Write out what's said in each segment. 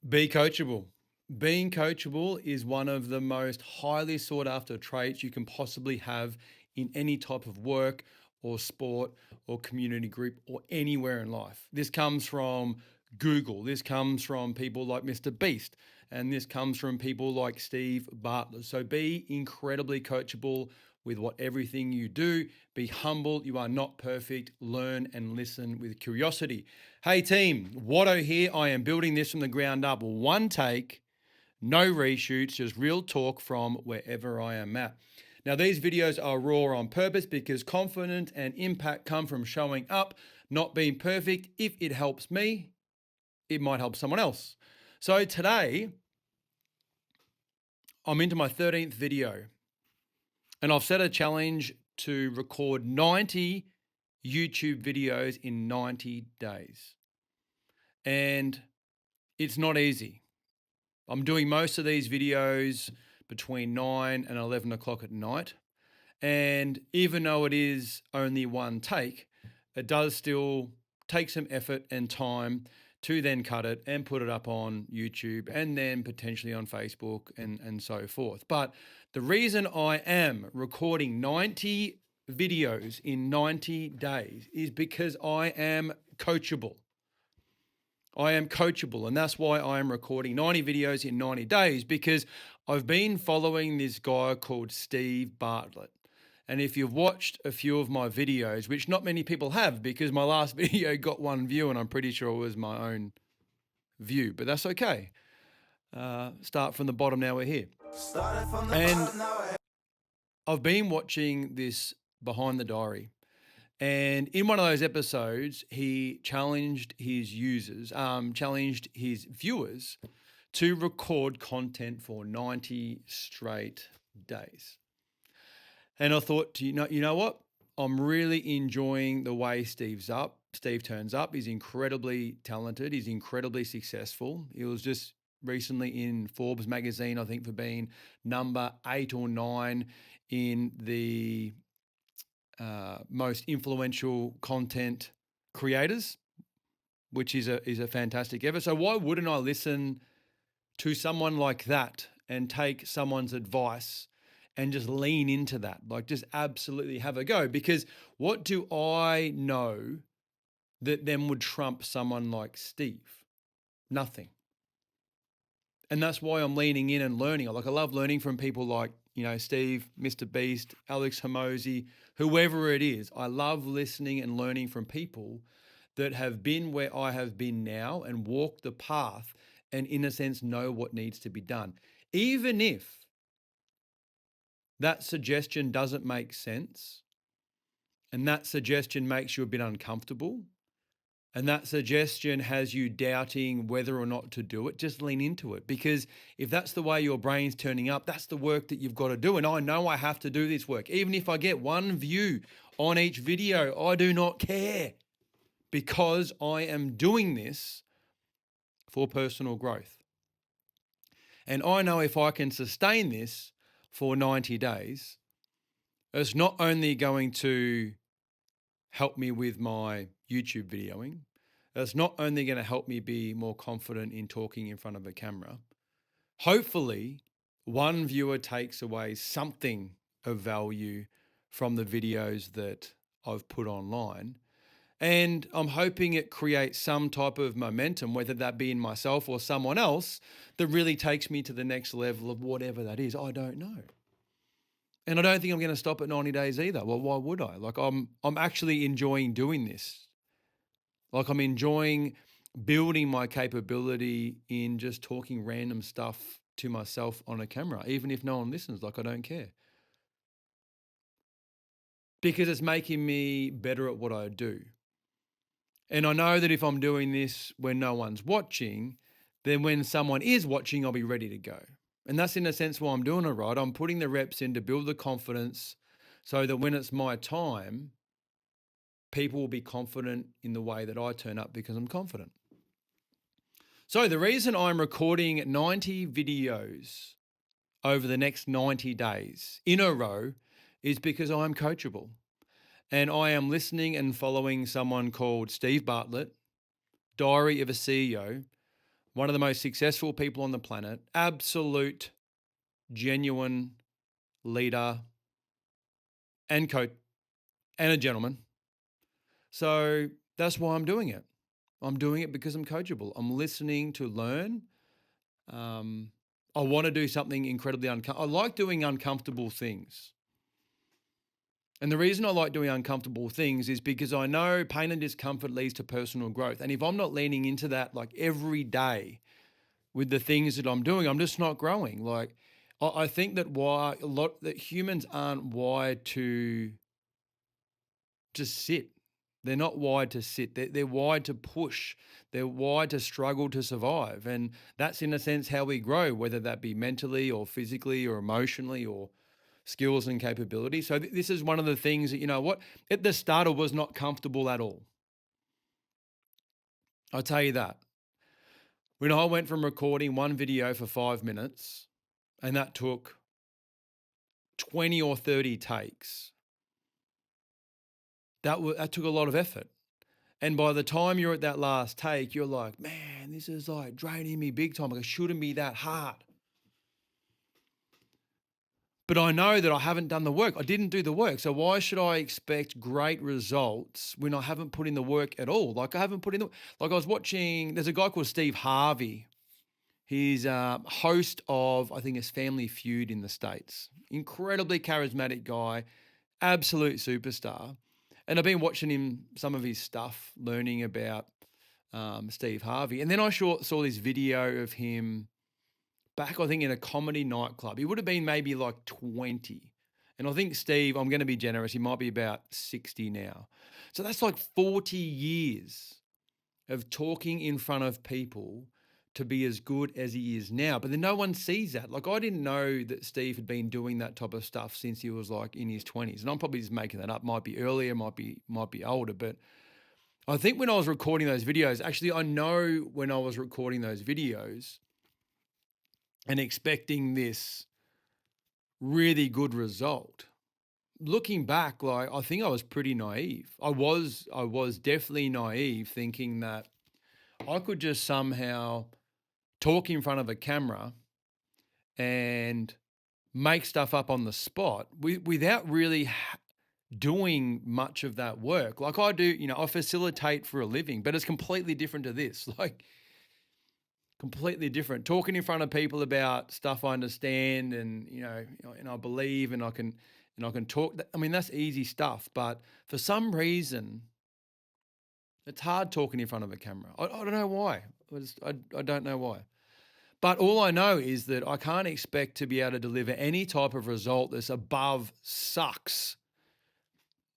Be coachable. Being coachable is one of the most highly sought after traits you can possibly have in any type of work or sport or community group or anywhere in life. This comes from Google. This comes from people like Mr. Beast. And this comes from people like Steve Bartlett. So be incredibly coachable with everything you do. Be humble. You are not perfect. Learn and listen with curiosity. Hey team, Watto here. I am building this from the ground up. One take, no reshoots, just real talk from wherever I am at. Now, these videos are raw on purpose because confidence and impact come from showing up, not being perfect. If it helps me, it might help someone else. So today, I'm into my 13th video, and I've set a challenge to record 90 YouTube videos in 90 days. And it's not easy. I'm doing most of these videos between 9 and 11 o'clock at night. And even though it is only one take, it does still take some effort and time to then cut it and put it up on YouTube and then potentially on Facebook and so forth. But the reason I am recording 90 videos in 90 days is because I am coachable. I am coachable, and that's why I am recording 90 videos in 90 days, because I've been following this guy called Steve Bartlett. And if you've watched a few of my videos, which not many people have, because my last video got 1 view and I'm pretty sure it was my own view, but that's okay. Start from the bottom, now we're here. And I've been watching this Behind the Diary. And in one of those episodes, he challenged his users, challenged his viewers to record content for 90 straight days. And I thought, you know what? I'm really enjoying the way Steve turns up. He's incredibly talented. He's incredibly successful. He was just recently in Forbes magazine, I think, for being number 8 or 9 in the most influential content creators, which is a fantastic effort. So why wouldn't I listen to someone like that and take someone's advice and just lean into that? Like, just absolutely have a go. Because what do I know that then would trump someone like Steve? Nothing. And that's why I'm leaning in and learning. Like, I love learning from people like, Steve, Mr. Beast, Alex Hormozi, whoever it is. I love listening and learning from people that have been where I have been now and walked the path and, in a sense, know what needs to be done. Even if that suggestion doesn't make sense and that suggestion makes you a bit uncomfortable, and that suggestion has you doubting whether or not to do it, just lean into it. Because if that's the way your brain's turning up, that's the work that you've got to do. And I know I have to do this work. Even if I get 1 view on each video, I do not care, because I am doing this for personal growth. And I know if I can sustain this for 90 days, it's not only going to help me with my YouTube videoing, it's not only going to help me be more confident in talking in front of a camera. Hopefully, 1 viewer takes away something of value from the videos that I've put online. And I'm hoping it creates some type of momentum, whether that be in myself or someone else, that really takes me to the next level of whatever that is. I don't know. And I don't think I'm going to stop at 90 days either. Well, why would I? Like, I'm actually enjoying doing this. Like, I'm enjoying building my capability in just talking random stuff to myself on a camera, even if no one listens. Like, I don't care. Because it's making me better at what I do. And I know that if I'm doing this when no one's watching, then when someone is watching, I'll be ready to go. And that's in a sense why I'm doing it, right? I'm putting the reps in to build the confidence so that when it's my time, people will be confident in the way that I turn up because I'm confident. So the reason I'm recording 90 videos over the next 90 days in a row is because I'm coachable. And I am listening and following someone called Steve Bartlett, Diary of a CEO, one of the most successful people on the planet, absolute, genuine leader and coach and a gentleman. So that's why I'm doing it. I'm doing it because I'm coachable. I'm listening to learn. I want to do something incredibly uncomfortable. I like doing uncomfortable things. And the reason I like doing uncomfortable things is because I know pain and discomfort leads to personal growth. And if I'm not leaning into that like every day with the things that I'm doing, I'm just not growing. Like I think that that humans aren't wired to just sit. They're not wired to sit. They're wired to push. They're wired to struggle to survive. And that's in a sense how we grow, whether that be mentally or physically or emotionally or skills and capability. So this is one of the things that, you know what, at the start I was not comfortable at all. I'll tell you that. When I went from recording one video for 5 minutes and that took 20 or 30 takes, that took a lot of effort. And by the time you're at that last take, you're like, man, this is like draining me big time. Like, it shouldn't be that hard. But I know that I haven't done the work. I didn't do the work. So why should I expect great results when I haven't put in the work at all? Like I haven't put in the, like I was watching, there's a guy called Steve Harvey. He's a host of, I think it's Family Feud in the States. Incredibly charismatic guy, absolute superstar. And I've been watching him, some of his stuff, learning about Steve Harvey. And then I saw this video of him back, I think, in a comedy nightclub. He would have been maybe like 20. And I think Steve, I'm going to be generous, he might be about 60 now. So that's like 40 years of talking in front of people to be as good as he is now. But then no one sees that. Like I didn't know that Steve had been doing that type of stuff since he was like in his 20s. And I'm probably just making that up. Might be earlier, might be older. But I think when I was recording those videos, actually I know when I was recording those videos and expecting this really good result. Looking back, like I think I was pretty naive. I was definitely naive, thinking that I could just somehow talk in front of a camera and make stuff up on the spot without really doing much of that work. Like I do, you know, I facilitate for a living, but it's completely different to this. Like completely different. Talking in front of people about stuff I understand and and I believe and I can talk. I mean, that's easy stuff. But for some reason, it's hard talking in front of a camera. I don't know why. I don't know why. But all I know is that I can't expect to be able to deliver any type of result that's above sucks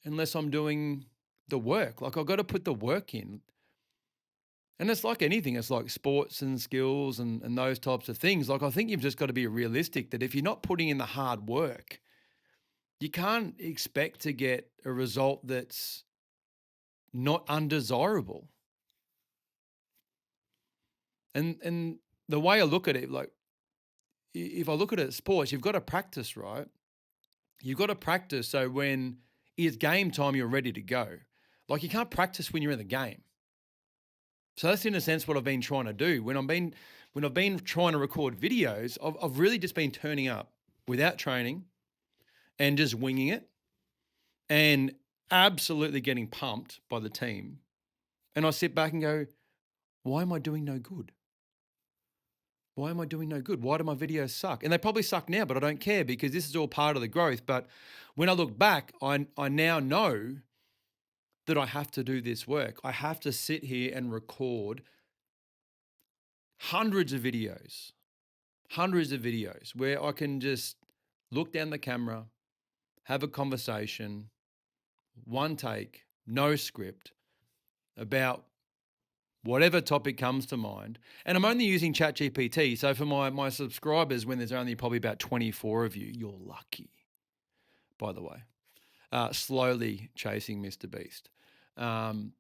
unless I'm doing the work. Like I've got to put the work in. And it's like anything, it's like sports and skills and those types of things. Like I think you've just got to be realistic that if you're not putting in the hard work, you can't expect to get a result that's not undesirable. And the way I look at it, like if I look at it at sports, you've got to practice, right? You've got to practice so when it's game time, you're ready to go. Like you can't practice when you're in the game. So that's in a sense what I've been trying to do. When I've been trying to record videos, I've really just been turning up without training and just winging it and absolutely getting pumped by the team. And I sit back and go, why am I doing no good? Why am I doing no good? Why do my videos suck? And they probably suck now, but I don't care because this is all part of the growth. But when I look back, I now know that I have to do this work. I have to sit here and record hundreds of videos where I can just look down the camera, have a conversation, one take, no script about whatever topic comes to mind. And I'm only using ChatGPT. So for my subscribers, when there's only probably about 24 of you, you're lucky, by the way. Slowly chasing Mr. Beast. But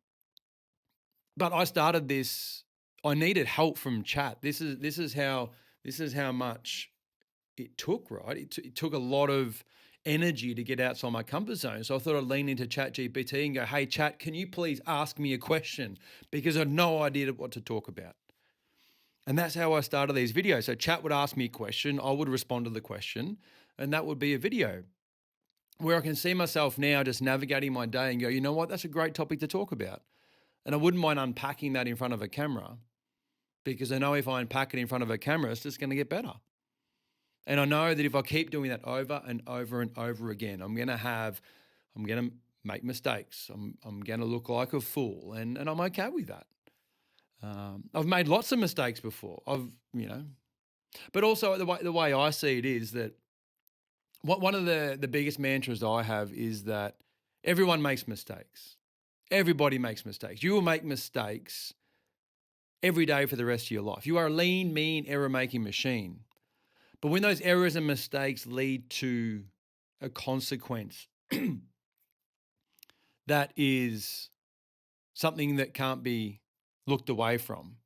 I started this, I needed help from chat. This is how much it took, right? It took a lot of energy to get outside my comfort zone. So I thought I'd lean into ChatGPT and go, hey, chat, can you please ask me a question? Because I had no idea what to talk about. And that's how I started these videos. So chat would ask me a question, I would respond to the question, and that would be a video where I can see myself now just navigating my day and go, you know what, that's a great topic to talk about. And I wouldn't mind unpacking that in front of a camera, because I know if I unpack it in front of a camera, it's just going to get better. And I know that if I keep doing that over and over and over again, I'm going to make mistakes. I'm going to look like a fool, and I'm okay with that. I've made lots of mistakes before. But also the way I see it is that one of the biggest mantras I have is that everyone makes mistakes. Everybody makes mistakes. You will make mistakes every day for the rest of your life. You are a lean, mean, error-making machine. But when those errors and mistakes lead to a consequence that is something that can't be looked away from,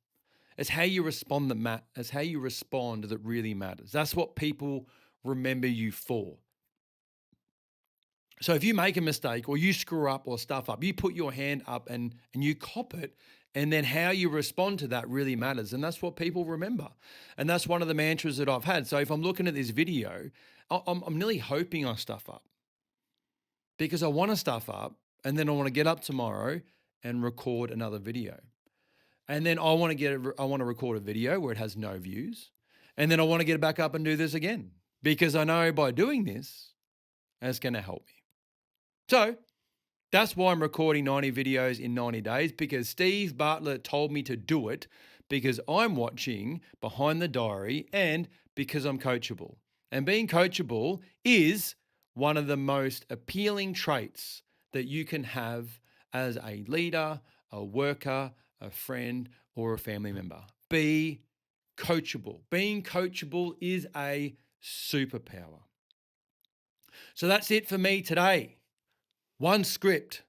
it's how you respond that really matters. That's what people remember you for. So if you make a mistake or you screw up or stuff up, you put your hand up and you cop it, and then how you respond to that really matters. And that's what people remember. And that's one of the mantras that I've had. So if I'm looking at this video, I'm nearly hoping I stuff up, because I want to stuff up, and then I want to get up tomorrow and record another video. And then I want to record a video where it has no views. And then I want to get back up and do this again, because I know by doing this, it's going to help me. So that's why I'm recording 90 videos in 90 days, because Steve Bartlett told me to do it, because I'm watching Behind the Diary, and because I'm coachable. And being coachable is one of the most appealing traits that you can have as a leader, a worker, a friend, or a family member. Be coachable. Being coachable is a superpower. So that's it for me today. One script.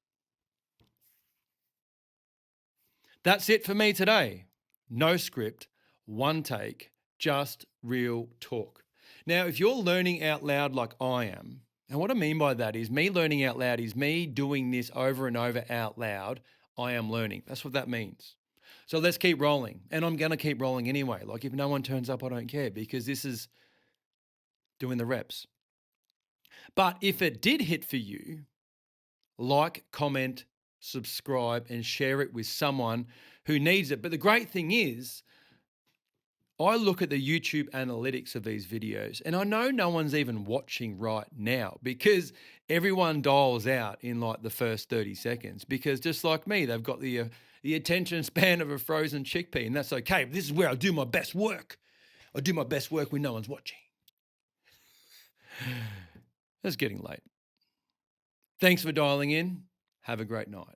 That's it for me today. No script, one take, just real talk. Now, if you're learning out loud like I am, and what I mean by that is me learning out loud is me doing this over and over out loud, I am learning. That's what that means. So let's keep rolling. And I'm going to keep rolling anyway. Like if no one turns up, I don't care, because this is doing the reps. But if it did hit for you, like, comment, subscribe, and share it with someone who needs it. But the great thing is, I look at the YouTube analytics of these videos, and I know no one's even watching right now, because everyone dials out in like the first 30 seconds, because just like me, they've got the attention span of a frozen chickpea, and that's okay. This is where I do my best work. I do my best work when no one's watching. It's getting late. Thanks for dialing in. Have a great night.